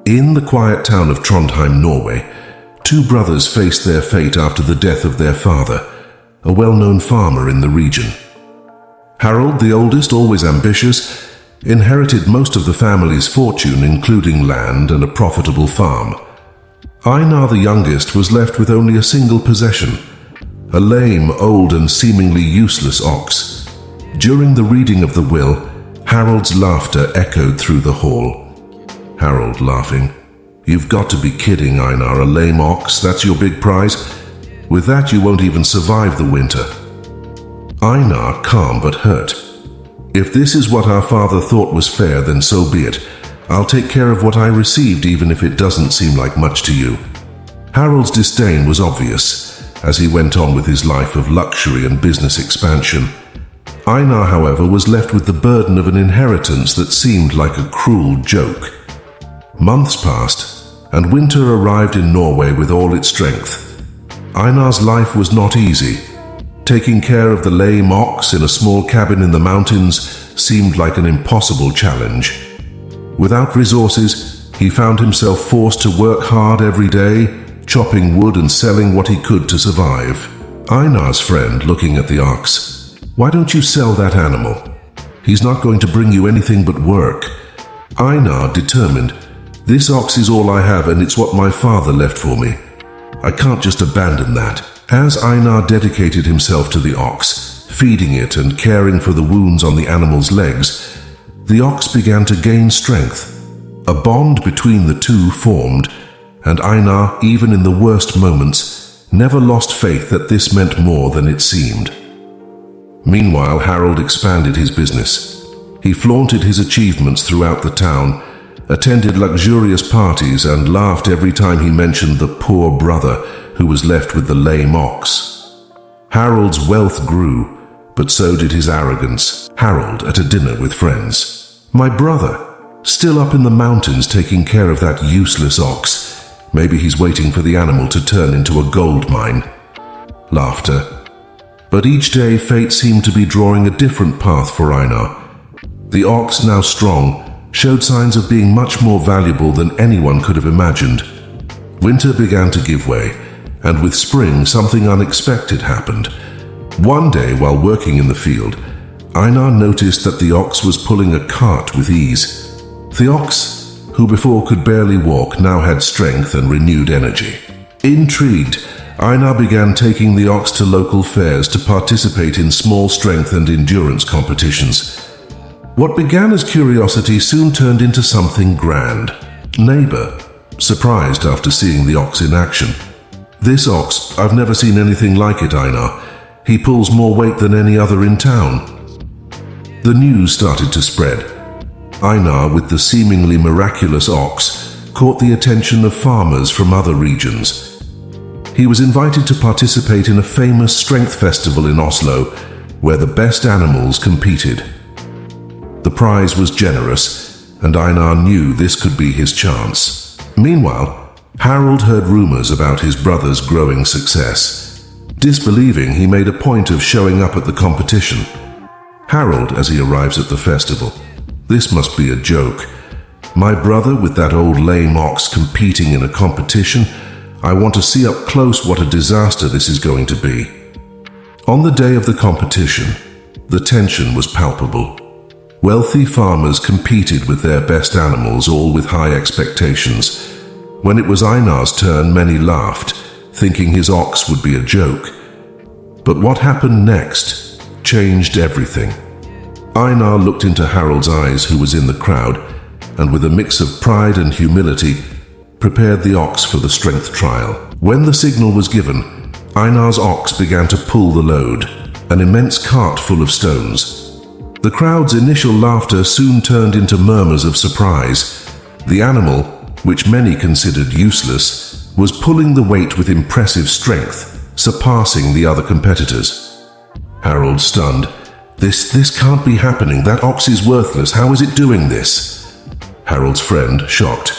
In the quiet town of Trondheim, Norway, two brothers faced their fate after the death of their father, a well-known farmer in the region. Harald, the oldest, always ambitious, inherited most of the family's fortune, including land and a profitable farm. Einar, the youngest, was left with only a single possession, a lame, old and seemingly useless ox. During the reading of the will, Harald's laughter echoed through the hall. Harald, laughing, "You've got to be kidding, Einar, a lame ox, that's your big prize? With that you won't even survive the winter." Einar, calm but hurt. "If this is what our father thought was fair, then so be it. I'll take care of what I received, even if it doesn't seem like much to you." Harald's disdain was obvious as he went on with his life of luxury and business expansion. Einar, however, was left with the burden of an inheritance that seemed like a cruel joke. Months passed, and winter arrived in Norway with all its strength. Einar's life was not easy. Taking care of the lame ox in a small cabin in the mountains seemed like an impossible challenge. Without resources, he found himself forced to work hard every day, chopping wood and selling what he could to survive. Einar's friend, looking at the ox, "Why don't you sell that animal? He's not going to bring you anything but work." Einar, determined, "This ox is all I have, and it's what my father left for me. I can't just abandon that." As Einar dedicated himself to the ox, feeding it and caring for the wounds on the animal's legs, the ox began to gain strength. A bond between the two formed, and Einar, even in the worst moments, never lost faith that this meant more than it seemed. Meanwhile, Harald expanded his business. He flaunted his achievements throughout the town, attended luxurious parties, and laughed every time he mentioned the poor brother who was left with the lame ox. Harald's wealth grew, but so did his arrogance. Harald at a dinner with friends. "My brother, still up in the mountains taking care of that useless ox. Maybe he's waiting for the animal to turn into a gold mine." Laughter. But each day fate seemed to be drawing a different path for Einar. The ox, now strong, showed signs of being much more valuable than anyone could have imagined. Winter began to give way, and with spring something unexpected happened. One day, while working in the field, Einar noticed that the ox was pulling a cart with ease. The ox, who before could barely walk, now had strength and renewed energy. Intrigued, Einar began taking the ox to local fairs to participate in small strength and endurance competitions. What began as curiosity soon turned into something grand. Neighbor, surprised after seeing the ox in action. "This ox, I've never seen anything like it, Einar. He pulls more weight than any other in town." The news started to spread. Einar, with the seemingly miraculous ox, caught the attention of farmers from other regions. He was invited to participate in a famous strength festival in Oslo, where the best animals competed. The prize was generous, and Einar knew this could be his chance. Meanwhile, Harald heard rumors about his brother's growing success. Disbelieving, he made a point of showing up at the competition. Harald, as he arrives at the festival, "This must be a joke. My brother with that old lame ox competing in a competition? I want to see up close what a disaster this is going to be." On the day of the competition, the tension was palpable. Wealthy farmers competed with their best animals, all with high expectations. When it was Einar's turn, many laughed, thinking his ox would be a joke. But what happened next changed everything. Einar looked into Harald's eyes, who was in the crowd, and with a mix of pride and humility, prepared the ox for the strength trial. When the signal was given, Einar's ox began to pull the load, an immense cart full of stones. The crowd's initial laughter soon turned into murmurs of surprise. The animal, which many considered useless, was pulling the weight with impressive strength, surpassing the other competitors. Harald, stunned. This can't be happening. That ox is worthless. How is it doing this?" Harald's friend, shocked.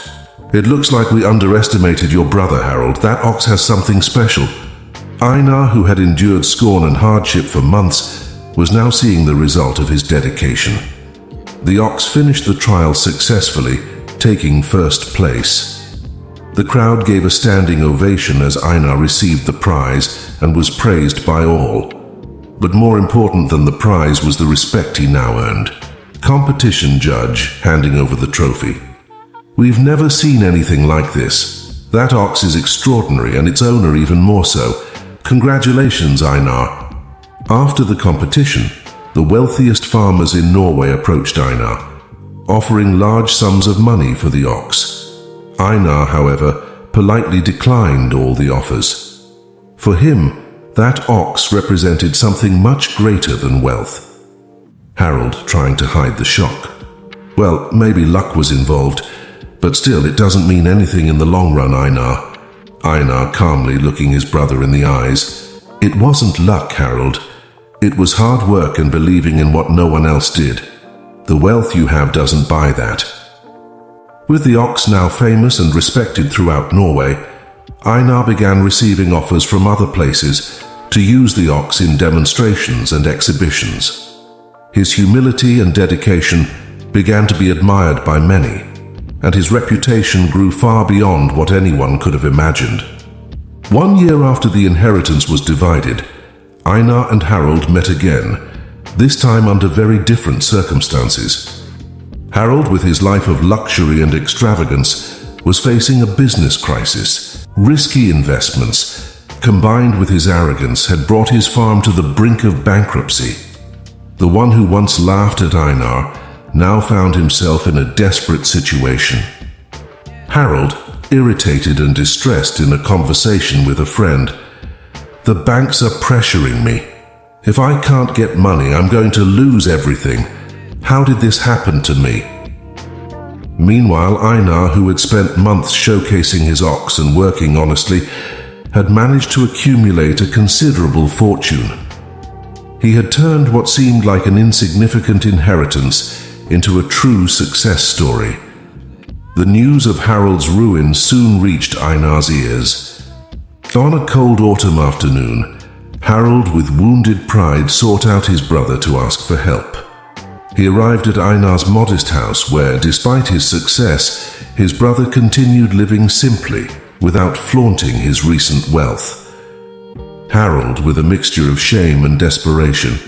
"It looks like we underestimated your brother, Harald. That ox has something special." Einar, who had endured scorn and hardship for months, was now seeing the result of his dedication. The ox finished the trial successfully, taking first place. The crowd gave a standing ovation as Einar received the prize and was praised by all. But more important than the prize was the respect he now earned. Competition judge handing over the trophy. "We've never seen anything like this. That ox is extraordinary and its owner even more so. Congratulations, Einar." After the competition, the wealthiest farmers in Norway approached Einar, offering large sums of money for the ox. Einar, however, politely declined all the offers. For him, that ox represented something much greater than wealth. Harold trying to hide the shock. "Well, maybe luck was involved, but still it doesn't mean anything in the long run, Einar." Einar calmly looking his brother in the eyes. "It wasn't luck, Harold. It was hard work and believing in what no one else did. The wealth you have doesn't buy that." With the ox now famous and respected throughout Norway, Einar began receiving offers from other places to use the ox in demonstrations and exhibitions. His humility and dedication began to be admired by many, and his reputation grew far beyond what anyone could have imagined. 1 year after the inheritance was divided, Einar and Harold met again, this time under very different circumstances. Harold, with his life of luxury and extravagance, was facing a business crisis. Risky investments, combined with his arrogance, had brought his farm to the brink of bankruptcy. The one who once laughed at Einar now found himself in a desperate situation. Harold, irritated and distressed in a conversation with a friend, "The banks are pressuring me. If I can't get money, I'm going to lose everything. How did this happen to me?" Meanwhile, Einar, who had spent months showcasing his ox and working honestly, had managed to accumulate a considerable fortune. He had turned what seemed like an insignificant inheritance into a true success story. The news of Harold's ruin soon reached Einar's ears. On a cold autumn afternoon, Harold, with wounded pride, sought out his brother to ask for help. He arrived at Einar's modest house where, despite his success, his brother continued living simply, without flaunting his recent wealth. Harold, with a mixture of shame and desperation.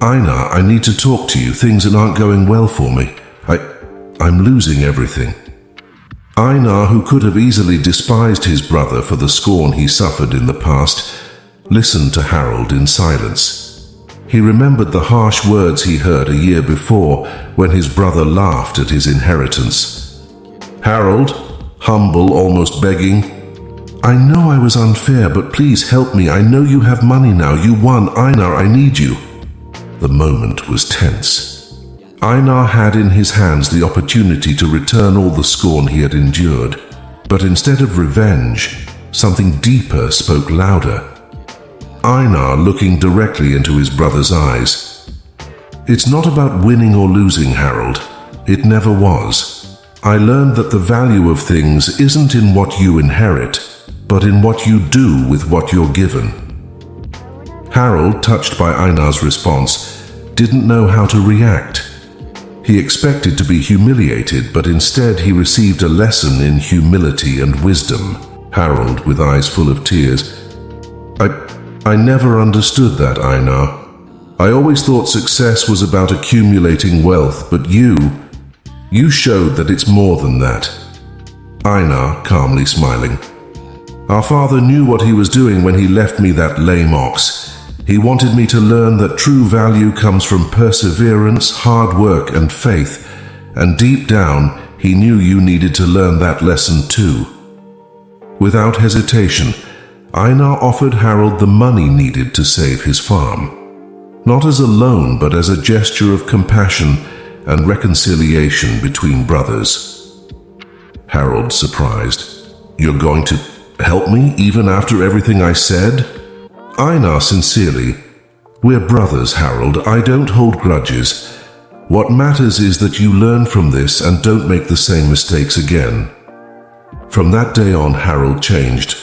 "Einar, I need to talk to you. Things aren't going well for me. I'm losing everything." Einar, who could have easily despised his brother for the scorn he suffered in the past, listened to Harold in silence. He remembered the harsh words he heard a year before when his brother laughed at his inheritance. Harold, humble, almost begging, "I know I was unfair, but please help me. I know you have money now. You won. Einar, I need you." The moment was tense. Einar had in his hands the opportunity to return all the scorn he had endured. But instead of revenge, something deeper spoke louder. Einar looking directly into his brother's eyes. "It's not about winning or losing, Harold. It never was. I learned that the value of things isn't in what you inherit, but in what you do with what you're given." Harold, touched by Einar's response, didn't know how to react. He expected to be humiliated, but instead he received a lesson in humility and wisdom. Harold, with eyes full of tears, I never understood that, Einar. I always thought success was about accumulating wealth, but you showed that it's more than that." Einar, calmly smiling. "Our father knew what he was doing when he left me that lame ox. He wanted me to learn that true value comes from perseverance, hard work, and faith, and deep down, he knew you needed to learn that lesson too." Without hesitation, Einar offered Harold the money needed to save his farm. Not as a loan, but as a gesture of compassion and reconciliation between brothers. Harold, surprised, "You're going to help me even after everything I said?" Einar, sincerely, "We're brothers, Harold. I don't hold grudges. What matters is that you learn from this and don't make the same mistakes again." From that day on, Harold changed.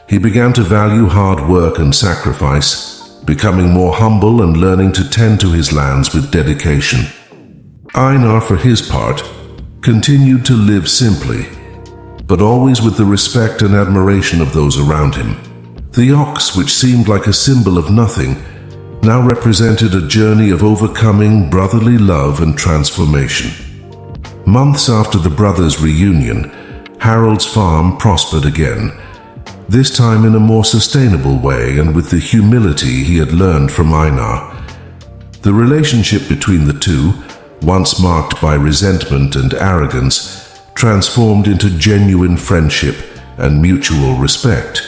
He began to value hard work and sacrifice, becoming more humble and learning to tend to his lands with dedication. Einar, for his part, continued to live simply, but always with the respect and admiration of those around him. The ox, which seemed like a symbol of nothing, now represented a journey of overcoming brotherly love and transformation. Months after the brothers' reunion, Harold's farm prospered again, this time in a more sustainable way and with the humility he had learned from Einar. The relationship between the two, once marked by resentment and arrogance, transformed into genuine friendship and mutual respect.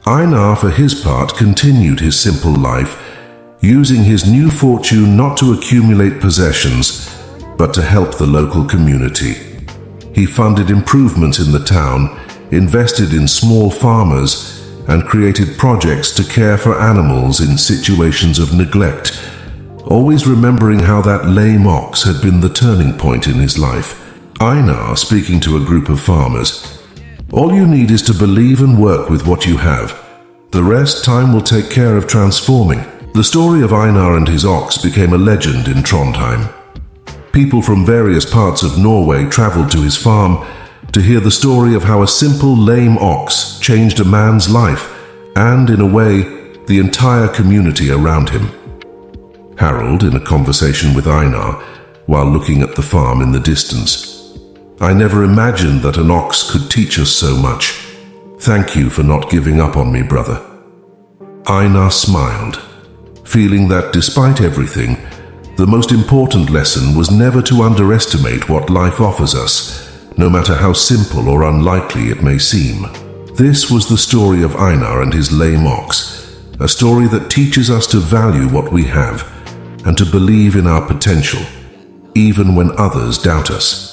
Einar, for his part, continued his simple life, using his new fortune not to accumulate possessions, but to help the local community. He funded improvements in the town, invested in small farmers, and created projects to care for animals in situations of neglect, always remembering how that lame ox had been the turning point in his life. Einar, speaking to a group of farmers, "All you need is to believe and work with what you have. The rest, time will take care of transforming." The story of Einar and his ox became a legend in Trondheim. People from various parts of Norway traveled to his farm to hear the story of how a simple lame ox changed a man's life and, in a way, the entire community around him. Harold, in a conversation with Einar, while looking at the farm in the distance, "I never imagined that an ox could teach us so much. Thank you for not giving up on me, brother." Einar smiled, feeling that despite everything, the most important lesson was never to underestimate what life offers us, no matter how simple or unlikely it may seem. This was the story of Einar and his lame ox, a story that teaches us to value what we have and to believe in our potential, even when others doubt us.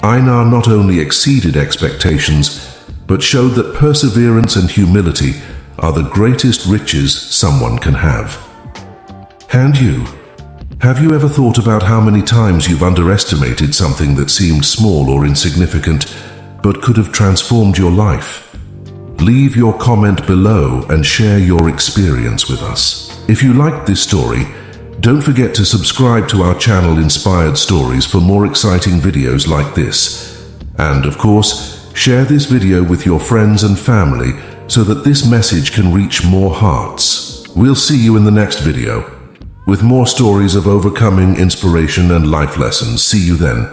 Einar not only exceeded expectations, but showed that perseverance and humility are the greatest riches someone can have. And you? Have you ever thought about how many times you've underestimated something that seemed small or insignificant, but could have transformed your life? Leave your comment below and share your experience with us. If you liked this story, don't forget to subscribe to our channel Inspired Stories for more exciting videos like this. And of course, share this video with your friends and family so that this message can reach more hearts. We'll see you in the next video with more stories of overcoming, inspiration, and life lessons. See you then.